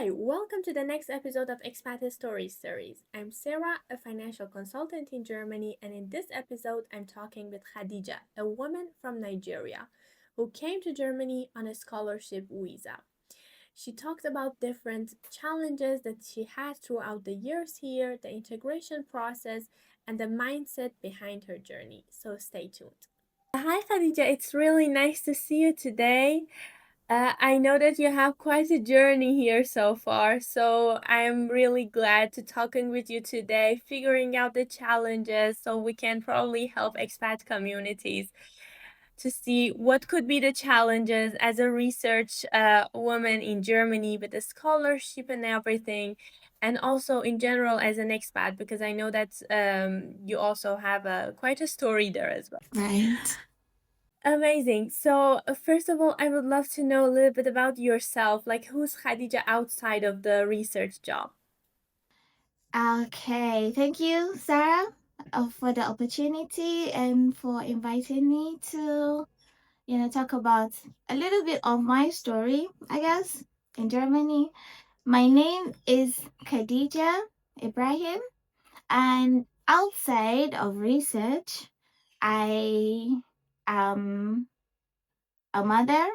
Hi, welcome to the next episode of Expat Stories series. I'm Sarah, a financial consultant in Germany, and in this episode, I'm talking with Khadijah, a woman from Nigeria who came to Germany on a scholarship visa. She talked about different challenges that she had throughout the years here, the integration process, and the mindset behind her journey. So stay tuned. Hi, Khadija. It's really nice to see you today. I know that you have quite a journey here so far, so I'm really glad to talking with you today, figuring out the challenges so we can probably help expat communities to see what could be the challenges as a research woman in Germany with the scholarship and everything, and also in general as an expat, because I know that you also have quite a story there as well. Right. Amazing. So, first of all, I would love to know a little bit about yourself. Like, who's Khadija outside of the research job? Okay. Thank you, Sarah, for the opportunity and for inviting me to, talk about a little bit of my story, I guess, in Germany. My name is Khadijah Ibrahim, and outside of research, I am a mother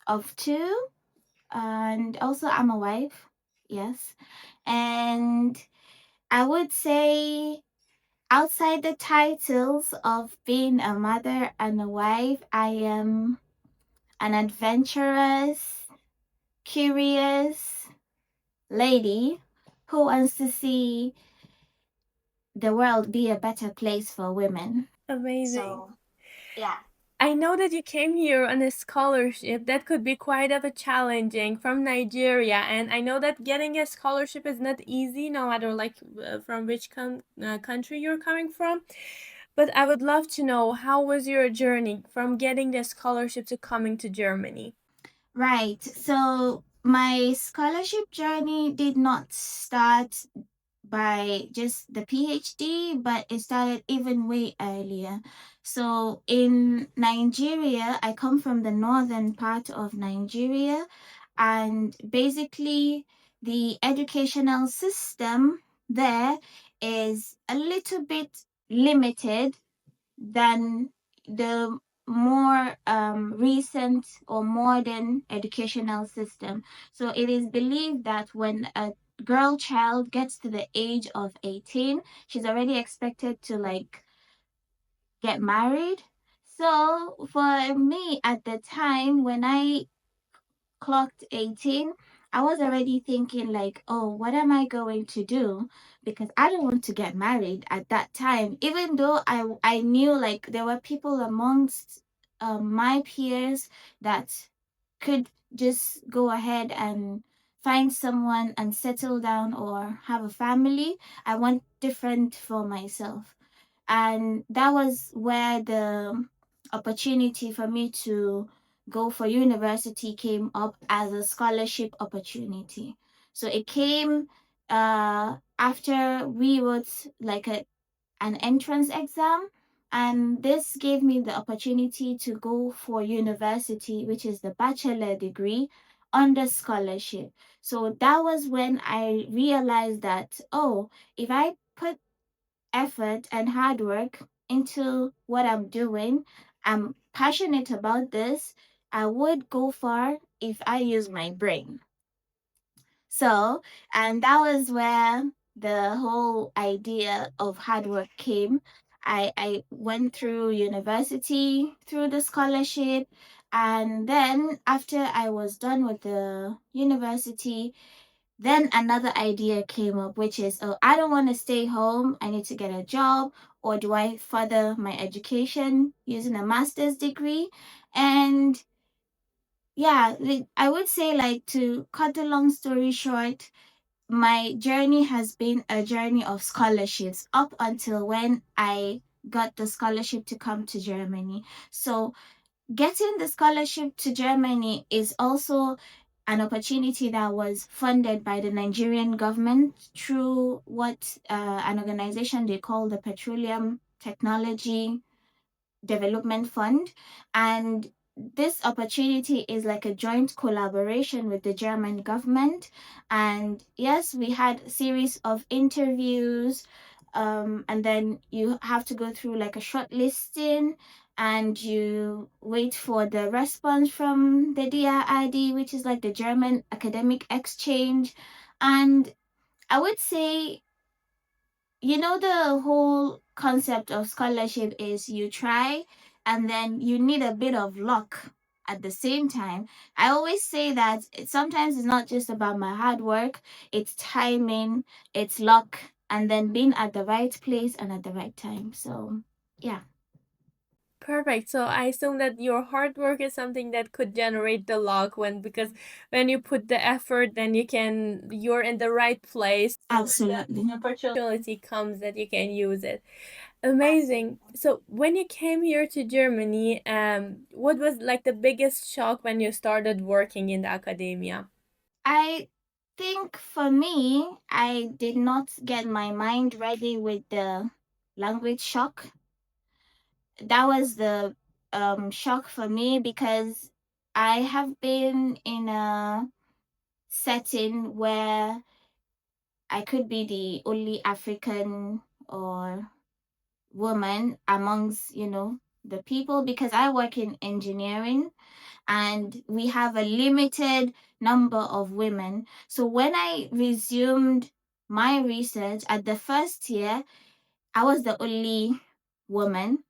of two, and also I'm a wife. Yes. And I would say outside the titles of being a mother and a wife, I am an adventurous, curious lady who wants to see the world be a better place for women. Amazing. So, yeah. I know that you came here on a scholarship that could be quite of a challenging from Nigeria, and I know that getting a scholarship is not easy, no matter like from which country you're coming from. But I would love to know how was your journey from getting the scholarship to coming to Germany? Right. So, my scholarship journey did not start by just the PhD, but it started even way earlier. So in Nigeria, I come from the northern part of Nigeria, and basically the educational system there is a little bit limited than the more recent or modern educational system. So it is believed that when a girl child gets to the age of 18, she's already expected to like get married. So for me at the time when I clocked 18, I was already thinking like, oh, what am I going to do? Because I don't want to get married at that time. Even though I knew like there were people amongst my peers that could just go ahead and find someone and settle down or have a family. I want different for myself. And that was where the opportunity for me to go for university came up as a scholarship opportunity. So it came after we wrote like an entrance exam, and this gave me the opportunity to go for university, which is the bachelor degree under scholarship. So that was when I realized that, oh, if I put effort and hard work into what I'm doing, I'm passionate about this, I would go far if I use my brain. So, and that was where the whole idea of hard work came. I went through university through the scholarship, and then after I was done with the university, then another idea came up, which is, oh, I don't want to stay home. I need to get a job. Or do I further my education using a master's degree? And yeah, I would say, like, to cut the long story short, my journey has been a journey of scholarships up until when I got the scholarship to come to Germany. So getting the scholarship to Germany is also an opportunity that was funded by the Nigerian government through what an organization they call the Petroleum Technology Development Fund. And this opportunity is like a joint collaboration with the German government. And yes, we had a series of interviews, and then you have to go through like a short listing, and you wait for the response from the DRID, which is like the German Academic Exchange. And I would say, the whole concept of scholarship is you try and then you need a bit of luck at the same time. I always say that sometimes it's not just about my hard work, it's timing, it's luck, and then being at the right place and at the right time. So, yeah, Perfect. So I assume that your hard work is something that could generate the luck when because when you put the effort, then you're in the right place. So that absolutely. opportunity comes that you can use it. Amazing. So when you came here to Germany, what was like the biggest shock when you started working in the academia? I think for me, I did not get my mind ready with the language shock. That was the shock for me because I have been in a setting where I could be the only African or woman amongst, the people, because I work in engineering and we have a limited number of women. So when I resumed my research at the first year, I was the only woman.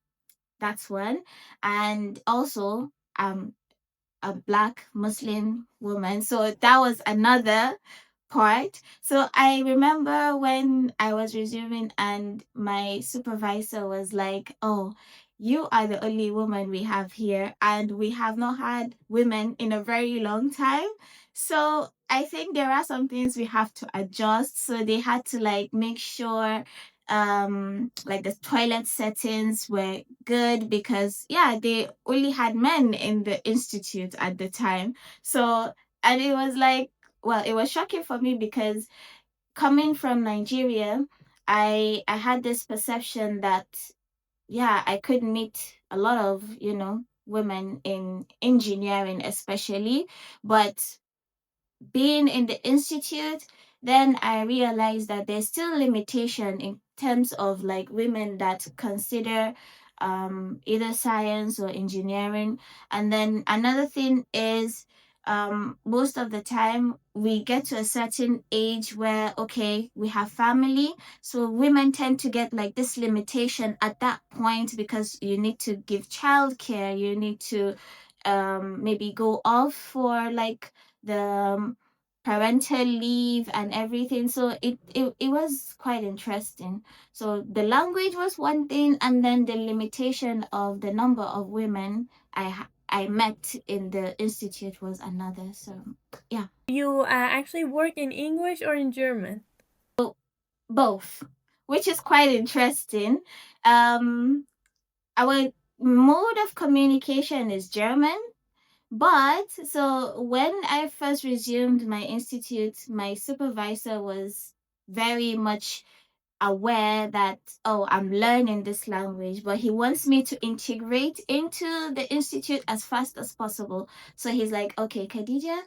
That's one. And also, um, a black Muslim woman. So that was another part. So I remember when I was resuming and my supervisor was like, "Oh, you are the only woman we have here, and we have not had women in a very long time." So I think there are some things we have to adjust. So they had to like make sure like the toilet settings were good, because yeah, they only had men in the institute at the time. So, and it was like, well, it was shocking for me because coming from Nigeria, I had this perception that yeah, I could meet a lot of, women in engineering especially, but being in the institute, then I realized that there's still limitation in terms of like women that consider either science or engineering. And then another thing is, most of the time we get to a certain age where, okay, we have family. So women tend to get like this limitation at that point because you need to give childcare, you need to maybe go off for like the parental leave and everything. So it was quite interesting. So the language was one thing, and then the limitation of the number of women I met in the institute was another. So yeah, You actually work in English or in German? both, which is quite interesting. Um, our mode of communication is German. But so when I first resumed my institute, my supervisor was very much aware that, oh, I'm learning this language, but he wants me to integrate into the institute as fast as possible. So he's like, okay, Khadija,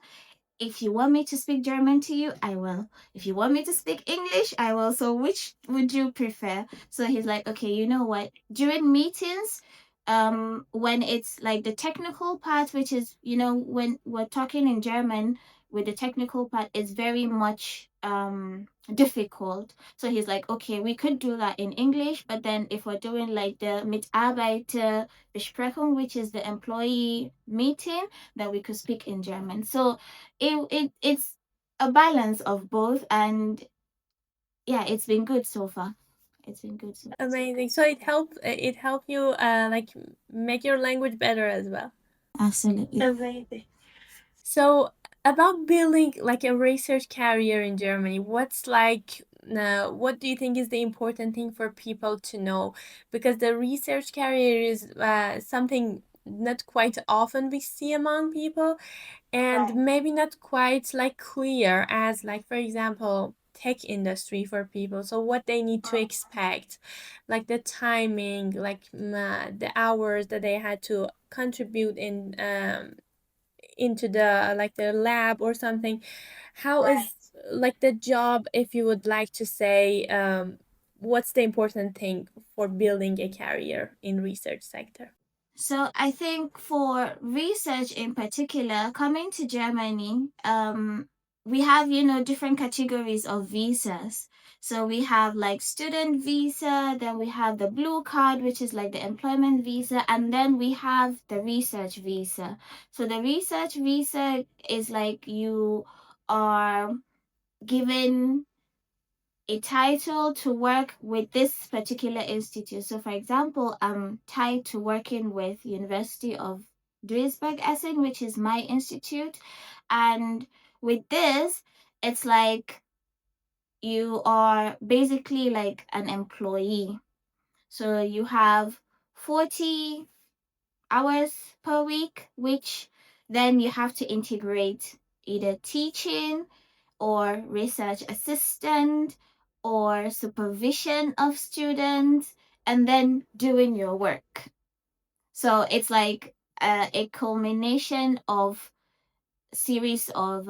if you want me to speak German to you, I will. If you want me to speak English, I will. So which would you prefer? So he's like, okay, you know what? During meetings, when it's like the technical part, which is, when we're talking in German with the technical part, it's very much difficult. So he's like, okay, we could do that in English, but then if we're doing like the Mitarbeiter Besprechung, which is the employee meeting, then we could speak in German. So it's a balance of both, and yeah, it's been good so far. It's been good so far. Amazing. So it helped you like make your language better as well. Absolutely. Amazing. So about building like a research career in Germany, what do you think is the important thing for people to know? Because the research career is something not quite often we see among people, and maybe not quite like clear as like for example tech industry for people, so what they need to expect, like the timing, like the hours that they had to contribute in into the like the lab or something. How is like the job, if you would like to say, what's the important thing for building a career in research sector? So I think for research in particular, coming to Germany, we have, different categories of visas. So we have like student visa, then we have the blue card, which is like the employment visa, and then we have the research visa. So the research visa is like you are given a title to work with this particular institute. So, for example, I'm tied to working with University of Duisburg-Essen, which is my institute, and with this, it's like you are basically like an employee. So you have 40 hours per week, which then you have to integrate either teaching or research assistant or supervision of students and then doing your work. So it's like a culmination of series of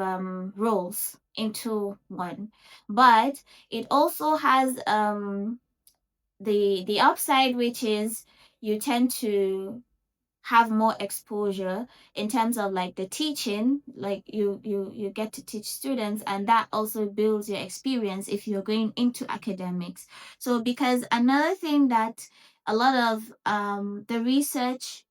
roles into one. But it also has the upside, which is you tend to have more exposure in terms of like the teaching, like you get to teach students, and that also builds your experience if you're going into academics. So because another thing that a lot of the research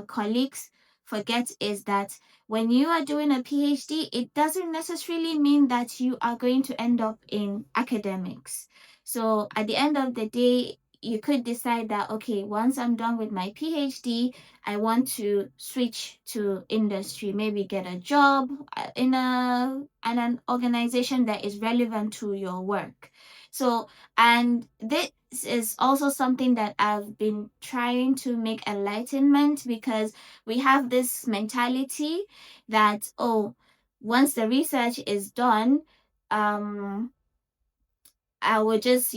colleagues forget is that when you are doing a PhD, it doesn't necessarily mean that you are going to end up in academics. So at the end of the day, you could decide that, okay, once I'm done with my PhD, I want to switch to industry, maybe get a job in an organization that is relevant to your work. So, and this is also something that I've been trying to make enlightenment, because we have this mentality that, oh, once the research is done, um I would just,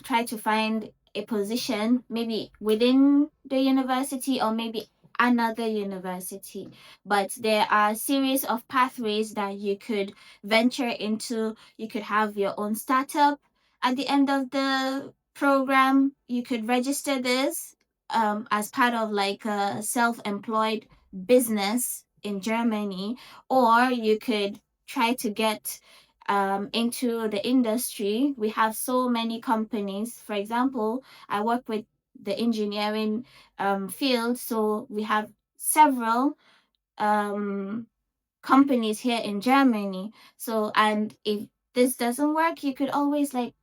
try to find a position maybe within the university or maybe another university. But there are a series of pathways that you could venture into. You could have your own startup at the end of the program. You could register this as part of like a self-employed business in Germany, or you could try to get into the industry. We have so many companies. For example, I work with the engineering field, so we have several companies here in Germany. So, and if this doesn't work, you could always like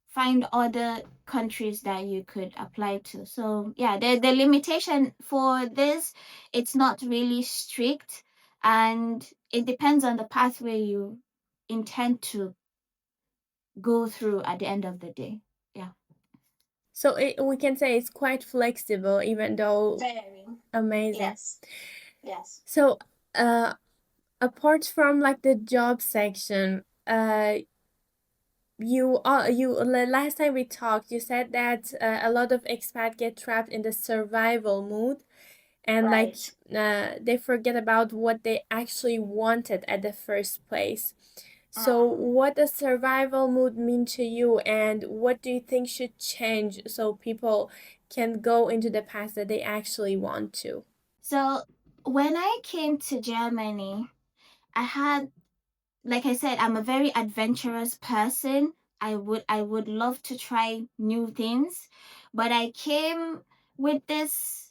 find other countries that you could apply to. So yeah, the limitation for this, it's not really strict, and it depends on the pathway you intend to go through at the end of the day. Yeah. So we can say it's quite flexible, even though Very. amazing. Yes. Yes. So, apart from like the job section, last time we talked, you said that a lot of expats get trapped in the survival mood, and like Right. they forget about what they actually wanted at the first place. So, what does survival mood mean to you, and what do you think should change so people can go into the path that they actually want to? So when I came to Germany, I had, like I said, I'm a very adventurous person. I would love to try new things, but I came with this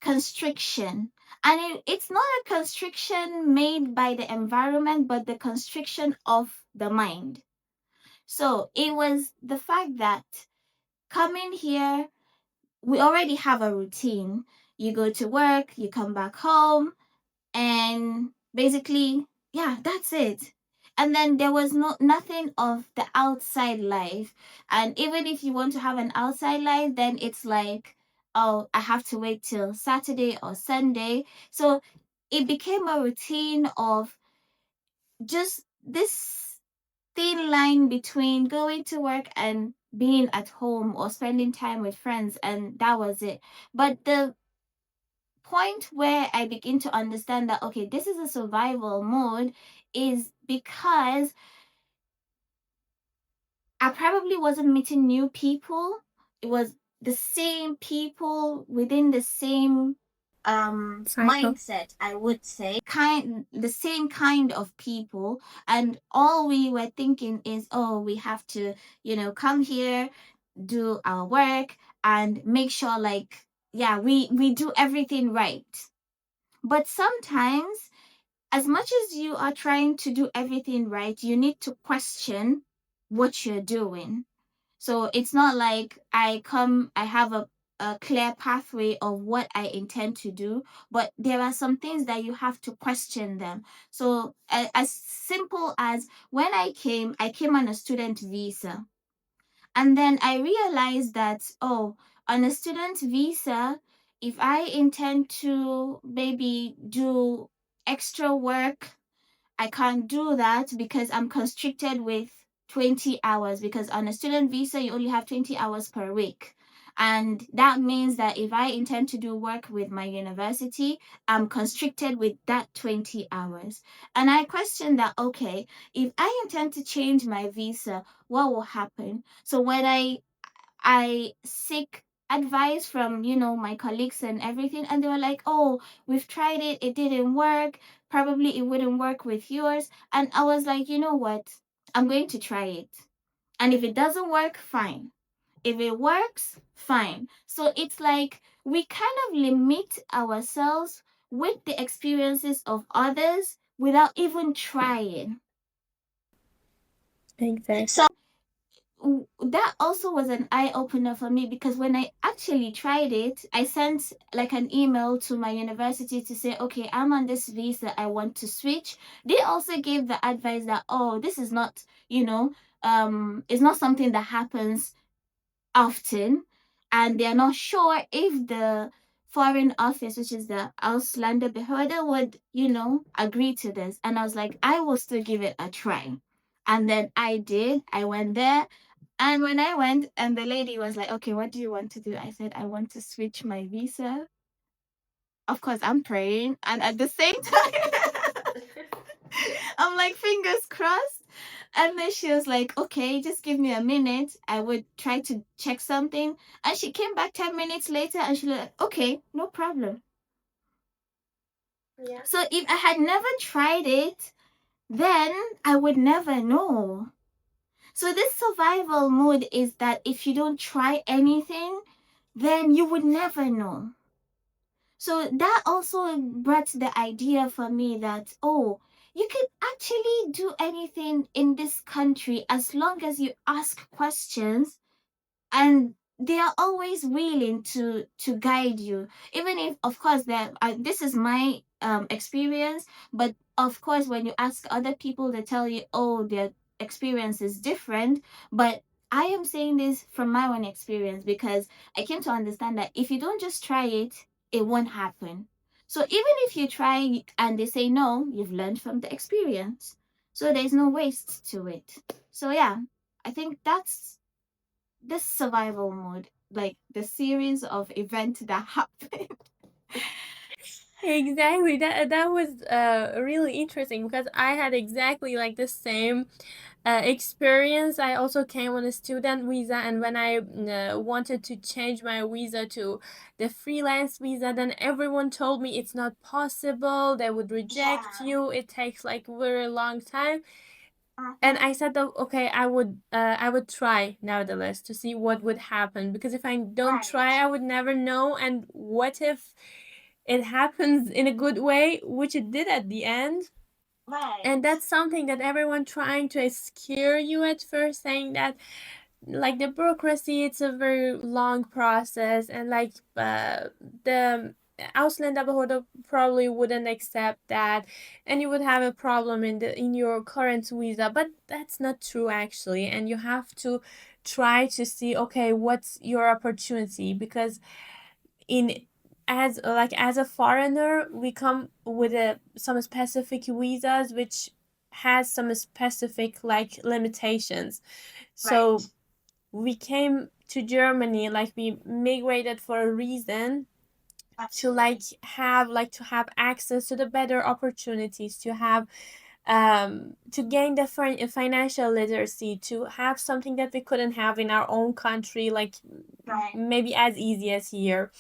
constriction. And it's not a constriction made by the environment, but the constriction of the mind. So it was the fact that coming here, we already have a routine. You go to work, you come back home, and basically, yeah, that's it. And then there was nothing of the outside life. And even if you want to have an outside life, then it's like, oh, I have to wait till Saturday or Sunday. So it became a routine of just this thin line between going to work and being at home or spending time with friends, and that was it. But the point where I begin to understand that, okay, this is a survival mode, is because I probably wasn't meeting new people. It was the same people within the same Cycle. mindset, I would say. The same kind of people, and all we were thinking is, oh, we have to, come here, do our work, and make sure, like, yeah, we do everything right. But sometimes, as much as you are trying to do everything right, you need to question what you're doing. So it's not like I have a clear pathway of what I intend to do, but there are some things that you have to question them. So as simple as when I came on a student visa. And then I realized that, oh, on a student visa, if I intend to maybe do extra work, I can't do that because I'm constricted with 20 hours, because on a student visa, you only have 20 hours per week. And that means that if I intend to do work with my university, I'm constricted with that 20 hours. And I question that, okay, if I intend to change my visa, what will happen? So when I seek advice from, my colleagues and everything, and they were like, oh, we've tried it, it didn't work, probably it wouldn't work with yours. And I was like, you know what, I'm going to try it, and if it doesn't work, fine. If it works, fine. So it's like we kind of limit ourselves with the experiences of others without even trying. Exactly. So that also was an eye opener for me, because when I actually tried it, I sent like an email to my university to say, okay, I'm on this visa, I want to switch. They also gave the advice that, oh, this is not, it's not something that happens often, and they're not sure if the foreign office, which is the Ausländerbehörde, would, agree to this. And I was like, I will still give it a try. And then I did. I went there, and when I went, and the lady was like, okay, what do you want to do? I said, I want to switch my visa. Of course, I'm praying. And at the same time, I'm like, fingers crossed. And then she was like, okay, just give me a minute. I would try to check something. And she came back 10 minutes later, and she was like, okay, no problem. Yeah. So if I had never tried it, then I would never know. So this survival mode is that if you don't try anything, then you would never know. So that also brought the idea for me that, oh, you can actually do anything in this country as long as you ask questions, and they are always willing to guide you, even if, of course, that this is my experience. But of course, when you ask other people, they tell you, oh, their experience is different. But I am saying this from my own experience, because I came to understand that if you don't just try it, it won't happen. So even if you try and they say no, you've learned from the experience, so there's no waste to it. So yeah, I think that's this survival mode, like the series of events that happen. Exactly. That was really interesting because I had exactly like the same experience. I also came on a student visa, and when I wanted to change my visa to the freelance visa, then everyone told me it's not possible. They would reject Yeah. you. It takes like very long time. And Uh-huh. I said that okay, I would try nevertheless to see what would happen, because if I don't try, Right. I would never know. And what if it happens in a good way, which it did at the end? And Right. that's something that everyone trying to scare you at first, saying that like the bureaucracy, it's a very long process, and like the Ausländerbehörde probably wouldn't accept that, and you would have a problem in your current visa. But that's not true actually, and you have to try to see, okay, what's your opportunity, because in as a foreigner, we come with some specific visas which has some specific like limitations. So Right. we came to Germany, like we migrated for a reason, to like have access to the better opportunities, to have to gain the financial literacy, to have something that we couldn't have in our own country, like maybe as easy as here.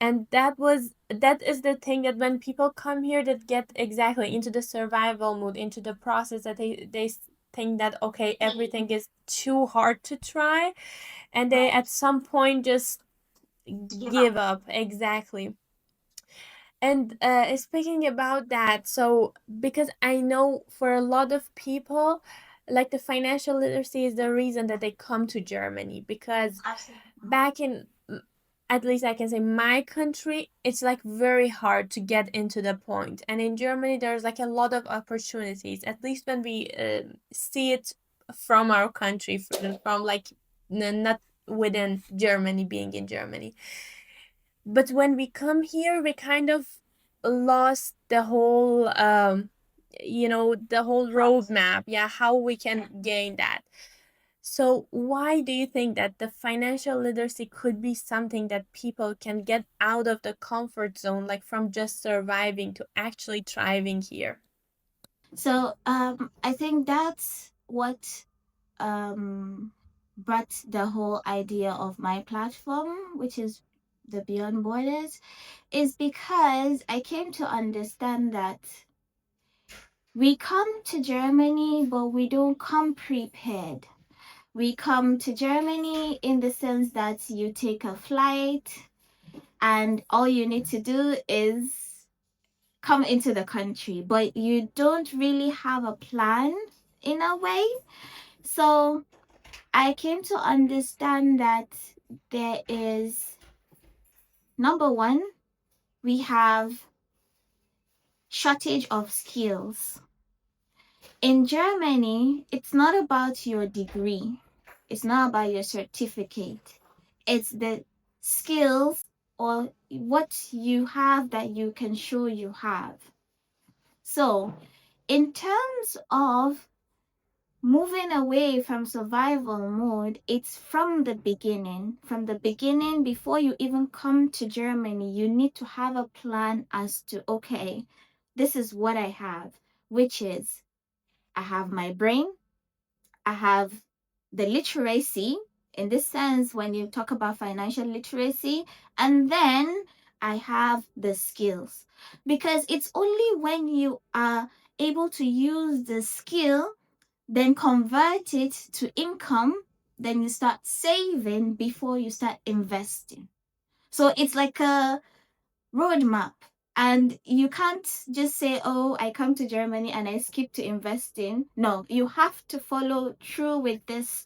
And that is the thing, that when people come here that get exactly into the survival mood, into the process, that they think that okay, everything is too hard to try, and they at some point just give up. Exactly. And speaking about that, so because I know for a lot of people, like the financial literacy is the reason that they come to Germany, because back in, at least I can say, my country, it's like very hard to get into the point. And in Germany, there's like a lot of opportunities, at least when we see it from our country, from like not within Germany, being in Germany. But when we come here, we kind of lost the whole the whole roadmap, yeah, how we can gain that. So why do you think that the financial literacy could be something that people can get out of the comfort zone, like from just surviving to actually thriving here? So I think that's what brought the whole idea of my platform, which is the Beyond Borders, is because I came to understand that we come to Germany, but we don't come prepared. We come to Germany in the sense that you take a flight and all you need to do is come into the country, but you don't really have a plan in a way. So I came to understand that there is, number one, we have shortage of skills. In Germany, it's not about your degree. It's not about your certificate. It's the skills or what you have that you can show you have. So, in terms of moving away from survival mode, it's from the beginning. From the beginning, before you even come to Germany, you need to have a plan as to, okay, this is what I have, which is I have my brain, I have the literacy in this sense when you talk about financial literacy, and then I have the skills. Because it's only when you are able to use the skill, then convert it to income, then you start saving before you start investing. So it's like a roadmap. And you can't just say, oh, I come to Germany and I skip to investing. No, you have to follow through with this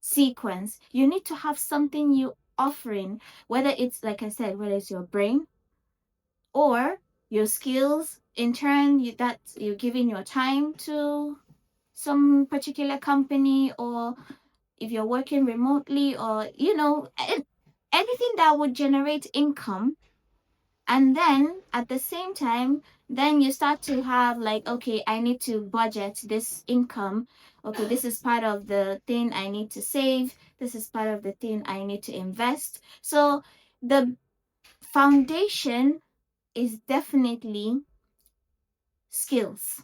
sequence. You need to have something you offering, whether it's, like I said, whether it's your brain or your skills. In turn, that you're giving your time to some particular company, or if you're working remotely, or anything that would generate income. And then at the same time, then you start to have like, okay, I need to budget this income. Okay, this is part of the thing I need to save. This is part of the thing I need to invest. So the foundation is definitely skills.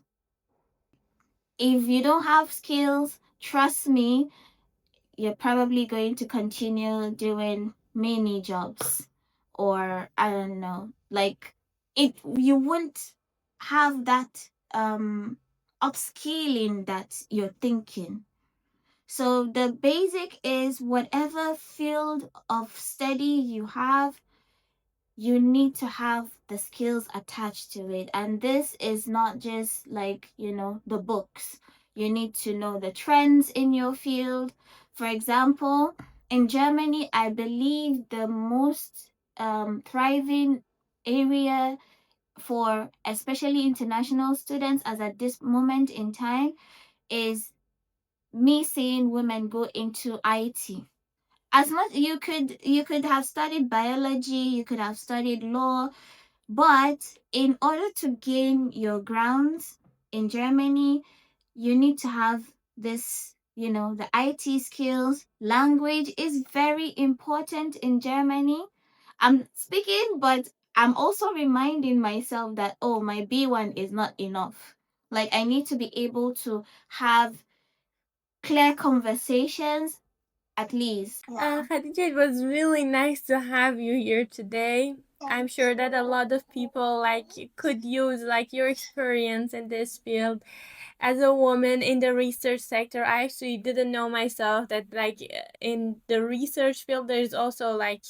If you don't have skills, trust me, you're probably going to continue doing many jobs, or I don't know, like it you won't have that upskilling that you're thinking. So the basic is whatever field of study you have, you need to have the skills attached to it. And this is not just like, the books. You need to know the trends in your field. For example, in Germany, I believe the most thriving area for especially international students as at this moment in time is me seeing women go into IT. As much you could have studied biology, you could have studied law, but in order to gain your grounds in Germany, you need to have this, the IT skills. Language is very important in Germany. I'm speaking, but I'm also reminding myself that, oh, my B1 is not enough. Like, I need to be able to have clear conversations at least. Khadija, it was really nice to have you here today. I'm sure that a lot of people like could use like your experience in this field. As a woman in the research sector, I actually didn't know myself that like in the research field there's also like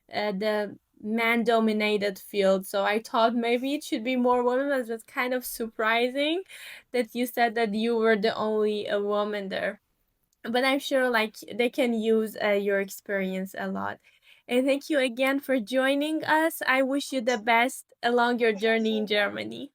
the man dominated field. So I thought maybe it should be more women, but it was kind of surprising that you said that you were the only a woman there. But I'm sure like they can use your experience a lot. And thank you again for joining us. I wish you the best along your journey in Germany.